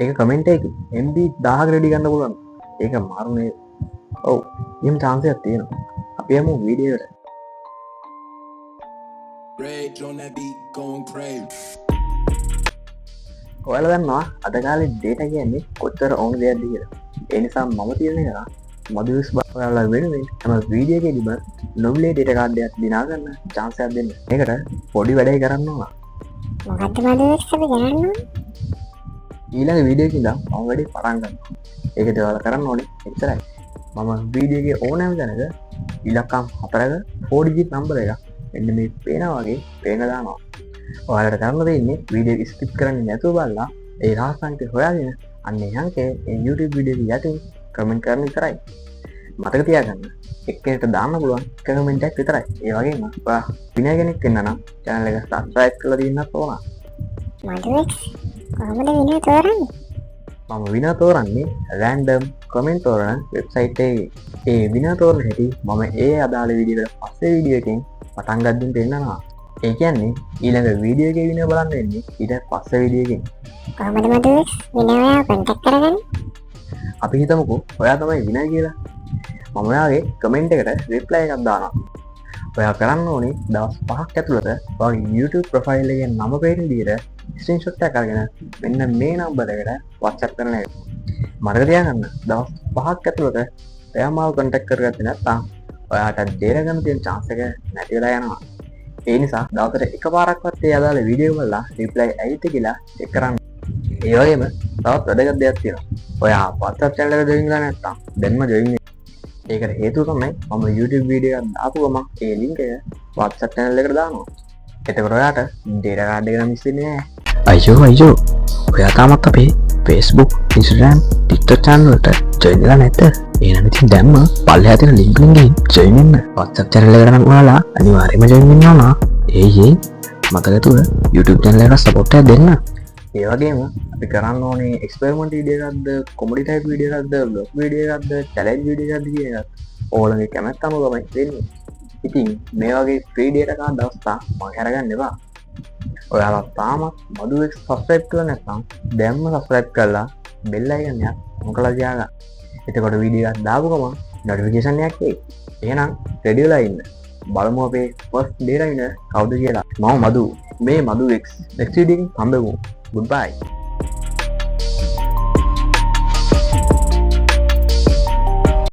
ඒක කමෙන්ට් එකකින් MB 1000ක ready ගන්න පුළුවන්. ඒක මාරුනේ. ඔව්. එහෙම chance එකක් තියෙනවා. අපි යමු වීඩියෝ එකට. Rage on that beat, going crazy. ඔයාලා දන්නවා අද කාලේ data කියන්නේ කොච්චර ඕන දෙයක්ද කියලා. ඒ නිසා මම තීරණය කරා මොඩියුල්ස් ඔයාලා වෙනුවෙන් හැම වීඩියෝ එකකදීම නොබ්ලේ data card එකක් දිනා ගන්න chance එකක් දෙන්න. මේකට පොඩි වැඩේ කරන්න ඕන. මොකද්ද මොඩියුල්ස් අපි කරන්න ඕනේ? ඊළඟ වීඩියෝ එකකින් මම වැඩේ පටන් ගන්නවා. ඒකද ඔයාලා කරන්න ඕනේ එච්චරයි. මම වීඩියෝ එකේ ඕනෑම තැනක ඉලක්කම් 4ක 4 digit number එකක් මෙන්න මේ පේනා වගේ පේන දානවා. ඔයාලට කරන්න දෙන්නේ වීඩියෝ එක ස්කිප් කරන්නේ නැතුව බලලා ඒ රහස් අංකය හොයාගෙන අන්න ඒ අංකය ඒ YouTube වීඩියෝ එක යටින් කමෙන්ට් කරන්න විතරයි. මතක තියාගන්න එක්කෙනෙක්ට දාන්න පුළුවන් එක කමෙන්ට් එකක් විතරයි. ඒ වගේම ඔයා විනය කෙනෙක් වෙන්න නම් channel එක subscribe කරලා දින්නත් ඕන. මොඩියුල්ස් කොහොමද විනය තෝරන්නේ? මම විනා තෝරන්නේ රෑන්ඩම් කමෙන්ට් තෝරන වෙබ්සයිට් එකේ. ඒ විනා තෝරන හැටි මම ඒ අදාළ වීඩියෝ එකට පස්සේ වීඩියෝ එකෙන් පටන් ගන්න පෙන්නනවා. ඒ කියන්නේ ඊළඟ වීඩියෝ එකේ විනය බලන්න වෙන්නේ ඊට පස්සේ වීඩියෝ එකෙන්. කොහොමද මොඩියුල්ස් විනය ඔයාව contact කරගන්නේ? අපි හිතමුකෝ ඔයා තමයි විනය කියලා. මම ඔයාගේ කමෙන්ට් එකට රිප්ලයි එකක් දානවා. ඔයා කරන්න ඕනේ දවස් 5ක් ඇතුළත ඔයාගේ YouTube ප්‍රොෆයිල් එකේ නම පේන විදිහට ස්ක්‍රීන්ෂොට් එකක් අරගෙන මෙන්න මේ නම්බර් එකට WhatsApp කරන එක. මතක තියාගන්න දවස් 5ක් ඇතුළත ඔයා මාව contact කරගත්තේ නැත්නම් ඔයාට data ගන්න තියෙන chance එක නැති වෙලා යනවා. ඒ නිසා දවසට එකපාරක්වත් ඒ අදාළ වීඩියෝ වල රිප්ලයි ඇයිද කියලා චෙක් කරන්න. ඒ වගේම තවත් වැදගත් දෙයක් තියෙනවා. ඔයා WhatsApp channel එක join කරලා නැත්නම් දැන්ම join වෙන්න. ඒකට හේතුව තමයි මම YouTube වීඩියෝ එකක් දාපු ගමන් ඒ link එක WhatsApp channel එකට දානවා. එතකොට ඔයාට data card එක නම් මිස් වෙන්නේ නැහැ. අයියෝ ඔයා තාමත් අපේ Facebook, Instagram, TikTok channel වලට join වෙලා නැද්ද? එහෙනම් ඉතින් දැම්ම පල්ලෙහා තියෙන link එකෙන් ගිහින් join වෙන්න. WhatsApp channel එකට නම් ඔයාලා අනිවාර්යයෙන්ම join වෙන්න ඕන. ඒ මතක තුර YouTube channel එකට support එකක් දෙන්න. ඒ වගේම අපි කරන්න ඕනේ experiment video එකක්ද, comedy type video එකක්ද, vlog video එකක්ද, challenge video එකක්ද කියන එකත් ඕගොල්ලෝගේ කැමැත්ත අනුව තමයි වෙන්නේ. ඉතින් මේ වගේ free data card දවස්තා මම අරගන්න එපා. ඔයාලා තාමත් මොඩියුල්ස් subscribe කරලා නැත්නම් දැන්ම subscribe කරලා bell icon එක on කරලා තියාගන්න. එතකොට වීඩියෝ එකක් දාපු ගමන් notification එකක් එයි. එහෙනම් ready වෙලා ඉන්න. බලමු අපේ first data winner කවුද කියලා. මම මදු. මේ මදු X. next video එකෙන් හම්බෙමු. Goodbye.